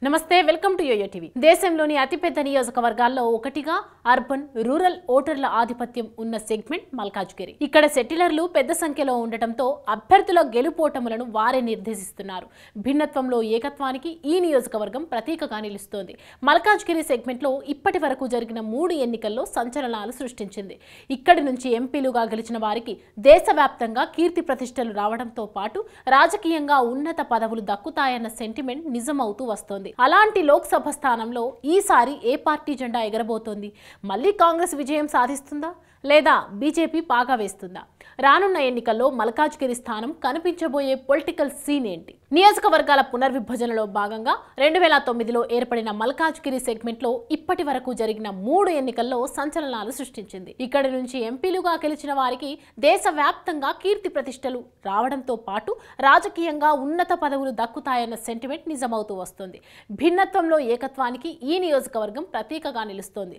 నమస్తే welcome to yo-yo TV. దేశంలోని అతిపెద్ద నియోజకవర్గాల్లో ఒకటిగా అర్బన్ రూరల్ ఓటర్ల ఆధిపత్యం ఉన్న సెగ్మెంట్ మల్కాజ్గిరి. ఇక్కడ సెటిలర్లు పెద్ద సంఖ్యలో ఉండటంతో అభ్యర్థుల గెలుపోటములను వారే నిర్దేశిస్తున్నారు. భిన్నత్వంలో ఏకత్వానికి ఈ నియోజకవర్గం ప్రతీకగా నిలుస్తోంది. మల్కాజ్గిరి సెగ్మెంట్లో ఇప్పటి వరకు జరిగిన 3 ఎన్నికల్లో సంచలనాలు సృష్టించింది. ఇక్కడి నుంచి ఎంపీలుగా గెలిచిన వారికి దేశవ్యాప్తంగా కీర్తి ప్రతిష్టలు రావడంతో పాటు రాజకీయంగా ఉన్నత పదవులు దక్కుతాయన్న సెంటిమెంట్ నిజమవుతూ వస్తోంది. అలాంటి లోక్సభ స్థానంలో ఈసారి ఏ పార్టీ జెండా ఎగరబోతోంది? మళ్ళీ కాంగ్రెస్ విజయం సాధిస్తుందా లేదా బీజేపీ పాగా వేస్తుందా? రానున్న ఎన్నికల్లో మల్కాజ్గిరి స్థానం కనిపించబోయే పొలిటికల్ సీన్ ఏంటి? నియోజకవర్గాల పునర్విభజనలో భాగంగా 2009లో ఏర్పడిన మల్కాజ్గిరి సెగ్మెంట్లో ఇప్పటి వరకు జరిగిన 3 ఎన్నికల్లో సంచలనాలు సృష్టించింది. ఇక్కడి నుంచి ఎంపీలుగా గెలిచిన వారికి దేశవ్యాప్తంగా కీర్తి ప్రతిష్టలు రావడంతో పాటు రాజకీయంగా ఉన్నత పదవులు దక్కుతాయన్న సెంటిమెంట్ నిజమవుతూ వస్తుంది. భిన్నత్వంలో ఏకత్వానికి ఈ నియోజకవర్గం ప్రతీకగా నిలుస్తోంది.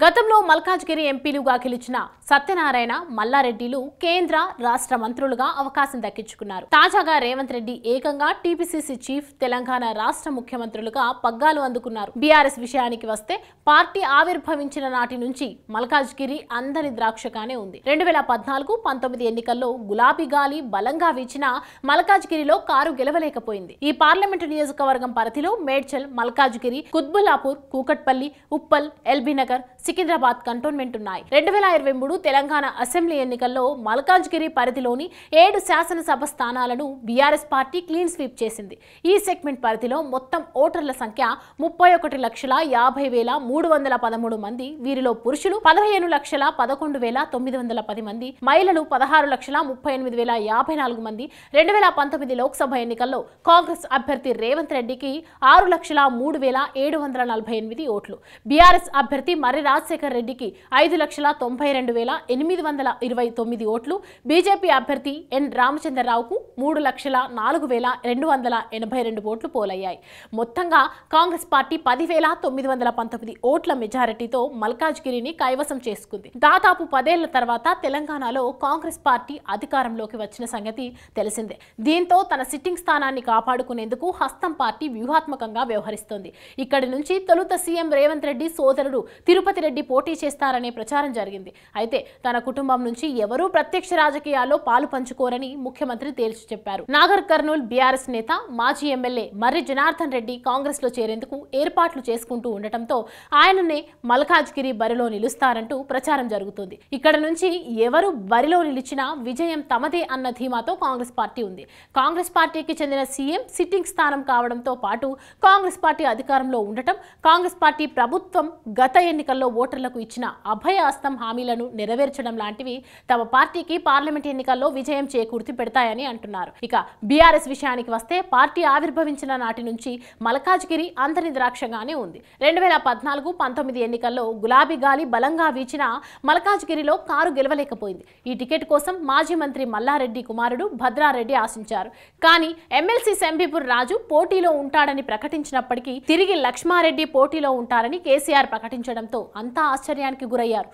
గతంలో మల్కాజ్గిరి ఎంపీలుగా గెలిచిన సత్యనారాయణ, మల్లారెడ్డిలు కేంద్ర రాష్ట్ర మంత్రులుగా అవకాశం దక్కించుకున్నారు. తాజాగా రేవంత్ రెడ్డి ఏకంగా టీపీసీసీ చీఫ్, తెలంగాణ రాష్ట్ర ముఖ్యమంత్రులుగా పగ్గాలు అందుకున్నారు. బీఆర్ఎస్ విషయానికి వస్తే పార్టీ ఆవిర్భవించిన నాటి నుంచి మల్కాజ్గిరి అందని ద్రాక్షగానే ఉంది. 2014-19 ఎన్నికల్లో గులాబీ గాలి బలంగా వీచిన మల్కాజ్గిరిలో కారు గెలవలేకపోయింది. ఈ పార్లమెంటు నియోజకవర్గం పరిధిలో మేడ్చల్, మల్కాజ్గిరి, కుత్బుల్లాపూర్, కూకట్పల్లి, ఉప్పల్, ఎల్బీ నగర్, సికింద్రాబాద్ కంటోన్మెంట్ ఉన్నాయి. 2023 తెలంగాణ అసెంబ్లీ ఎన్నికల్లో మల్కాజ్గిరి పరిధిలోని 7 శాసనసభ స్థానాలను బీఆర్ఎస్ పార్టీ క్లీన్ స్వీప్ చేసింది. ఈ సెగ్మెంట్ పరిధిలో మొత్తం ఓటర్ల సంఖ్య 31,50,313 మంది. వీరిలో పురుషులు 15,11,910 మంది, మహిళలు 16,38,054 మంది. 2019 లోక్సభ ఎన్నికల్లో కాంగ్రెస్ అభ్యర్థి రేవంత్ రెడ్డికి 6,03,748 ఓట్లు, బీఆర్ఎస్ అభ్యర్థి మర్రి రాజశేఖర్ రెడ్డికి 5,92,829 ఓట్లు, బీజేపీ అభ్యర్థి ఎన్ రామచంద్రరావుకు 3,04,282 ఓట్లు పోలయ్యాయి. మొత్తంగా కాంగ్రెస్ పార్టీ 10,919 ఓట్ల మెజారిటీతో మల్కాజ్గిరిని కైవసం చేసుకుంది. దాదాపు 10 ఏళ్ల తర్వాత తెలంగాణలో కాంగ్రెస్ పార్టీ అధికారంలోకి వచ్చిన సంగతి తెలిసిందే. దీంతో తన సిట్టింగ్ స్థానాన్ని కాపాడుకునేందుకు హస్తం పార్టీ వ్యూహాత్మకంగా వ్యవహరిస్తోంది. ఇక్కడి నుంచి తొలుత సీఎం రేవంత్ రెడ్డి సోదరుడు తిరుపతి రెడ్డి పోటీ చేస్తారనే ప్రచారం జరిగింది. అయితే తన కుటుంబం నుంచి ఎవరూ ప్రత్యక్ష రాజకీయాల్లో పాలు పంచుకోరని ముఖ్యమంత్రి తేల్చి చెప్పారు. నాగర్ కర్నూల్ బీఆర్ఎస్ నేత, మాజీ ఎమ్మెల్యే మర్రి జనార్దన్ రెడ్డి కాంగ్రెస్ లో చేరేందుకు ఏర్పాట్లు చేసుకుంటూ ఉండటంతో ఆయననే మల్కాజ్గిరి బరిలో నిలుస్తారంటూ ప్రచారం జరుగుతుంది. ఇక్కడ నుంచి ఎవరు బరిలో నిలిచినా విజయం తమదే అన్న ధీమాతో కాంగ్రెస్ పార్టీ ఉంది. కాంగ్రెస్ పార్టీకి చెందిన సీఎం సిట్టింగ్ స్థానం కావడంతో పాటు కాంగ్రెస్ పార్టీ అధికారంలో ఉండటం, కాంగ్రెస్ పార్టీ ప్రభుత్వం గత ఎన్నికల్లో ఓటర్లకు ఇచ్చిన అభయ హస్తం హామీలను నెరవేర్చడం లాంటివి తమ పార్టీకి పార్లమెంట్ ఎన్నికల్లో విజయం చేకూర్చి పెడతాయని అంటున్నారు. ఇక బీఆర్ఎస్ విషయానికి వస్తే పార్టీ ఆవిర్భవించిన నాటి నుంచి మల్కాజ్గిరి అంతని ద్రాక్షగానే ఉంది. 2014-19 ఎన్నికల్లో గులాబీ గాలి బలంగా వీచిన మల్కాజ్గిరిలో కారు గెలవలేకపోయింది. ఈ టికెట్ కోసం మాజీ మంత్రి మల్లారెడ్డి కుమారుడు భద్రారెడ్డి ఆశించారు. కానీ ఎమ్మెల్సీ శంబీపూర్ రాజు పోటీలో ఉంటాడని ప్రకటించినప్పటికీ తిరిగి లక్ష్మారెడ్డి పోటీలో ఉంటారని కేసీఆర్ ప్రకటించడంతో అంతా ఆశ్చర్యానికి గురయ్యారు.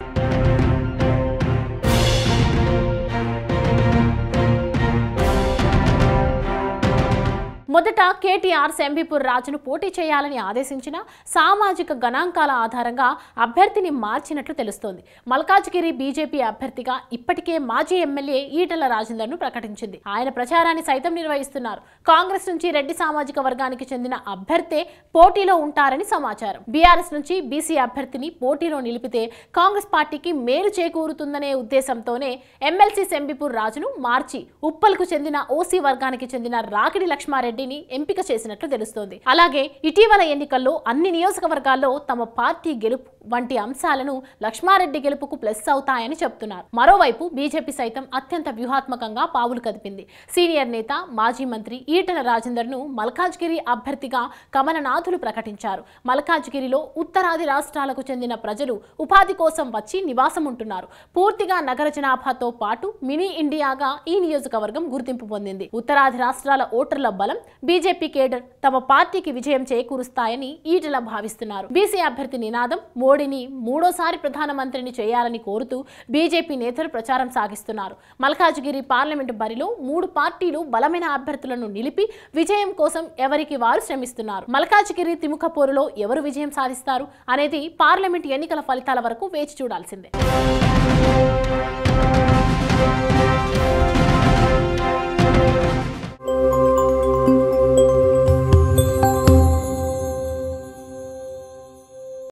మొదట కేటీఆర్ శంబీపూర్ రాజును పోటీ చేయాలని ఆదేశించిన సామాజిక గణాంకాల ఆధారంగా అభ్యర్థిని మార్చినట్లు తెలుస్తోంది. మల్కాజ్గిరి బీజేపీ అభ్యర్థిగా ఇప్పటికే మాజీ ఎమ్మెల్యే ఈటల రాజేందర్ను ప్రకటించింది. ఆయన ప్రచారాన్ని సైతం నిర్వహిస్తున్నారు. కాంగ్రెస్ నుంచి రెడ్డి సామాజిక వర్గానికి చెందిన అభ్యర్థే పోటీలో ఉంటారని సమాచారం. బీఆర్ఎస్ నుంచి బీసీ అభ్యర్థిని పోటీలో నిలిపితే కాంగ్రెస్ పార్టీకి మేలు చేకూరుతుందనే ఉద్దేశంతోనే ఎమ్మెల్సీ శంబీపూర్ రాజును మార్చి ఉప్పల్కు చెందిన ఓసీ వర్గానికి చెందిన రాకిడి లక్ష్మారెడ్డి ఎంపిక చేసినట్లు తెలుస్తోంది. అలాగే ఇటీవల ఎన్నికల్లో అన్ని నియోజకవర్గాల్లో తమ పార్టీ గెలుపు వంటి అంశాలను లక్ష్మారెడ్డి గెలుపుకు ప్లస్ అవుతాయని చెప్తున్నారు. మరోవైపు బీజేపీ సైతం అత్యంత వ్యూహాత్మకంగా పావులు కదిపింది. సీనియర్ నేత, మాజీ మంత్రి ఈటల రాజేందర్ను మల్కాజ్గిరి అభ్యర్థిగా కమలనాథులు ప్రకటించారు. మల్కాజ్గిరిలో ఉత్తరాది రాష్ట్రాలకు చెందిన ప్రజలు ఉపాధి కోసం వచ్చి నివాసం ఉంటున్నారు. పూర్తిగా నగర జనాభాతో పాటు మినీ ఇండియాగా ఈ నియోజకవర్గం గుర్తింపు పొందింది. ఉత్తరాది రాష్ట్రాల ఓటర్ల బలం బీజేపీ కేడర్ తమ పార్టీకి విజయం చేకూరుస్తాయని ఈటెల భావిస్తున్నారు. బీసీ అభ్యర్థి నినాదం మోడీని మూడోసారి ప్రధానమంత్రిని చేయాలని కోరుతూ బీజేపీ నేతలు ప్రచారం సాగిస్తున్నారు. మల్కాజ్గిరి పార్లమెంటు బరిలో 3 పార్టీలు బలమైన అభ్యర్థులను నిలిపి విజయం కోసం ఎవరికి వారు శ్రమిస్తున్నారు. మల్కాజ్గిరి తిముక పోరులో ఎవరు విజయం సాధిస్తారు అనేది పార్లమెంట్ ఎన్నికల ఫలితాల వరకు వేచి చూడాల్సిందే.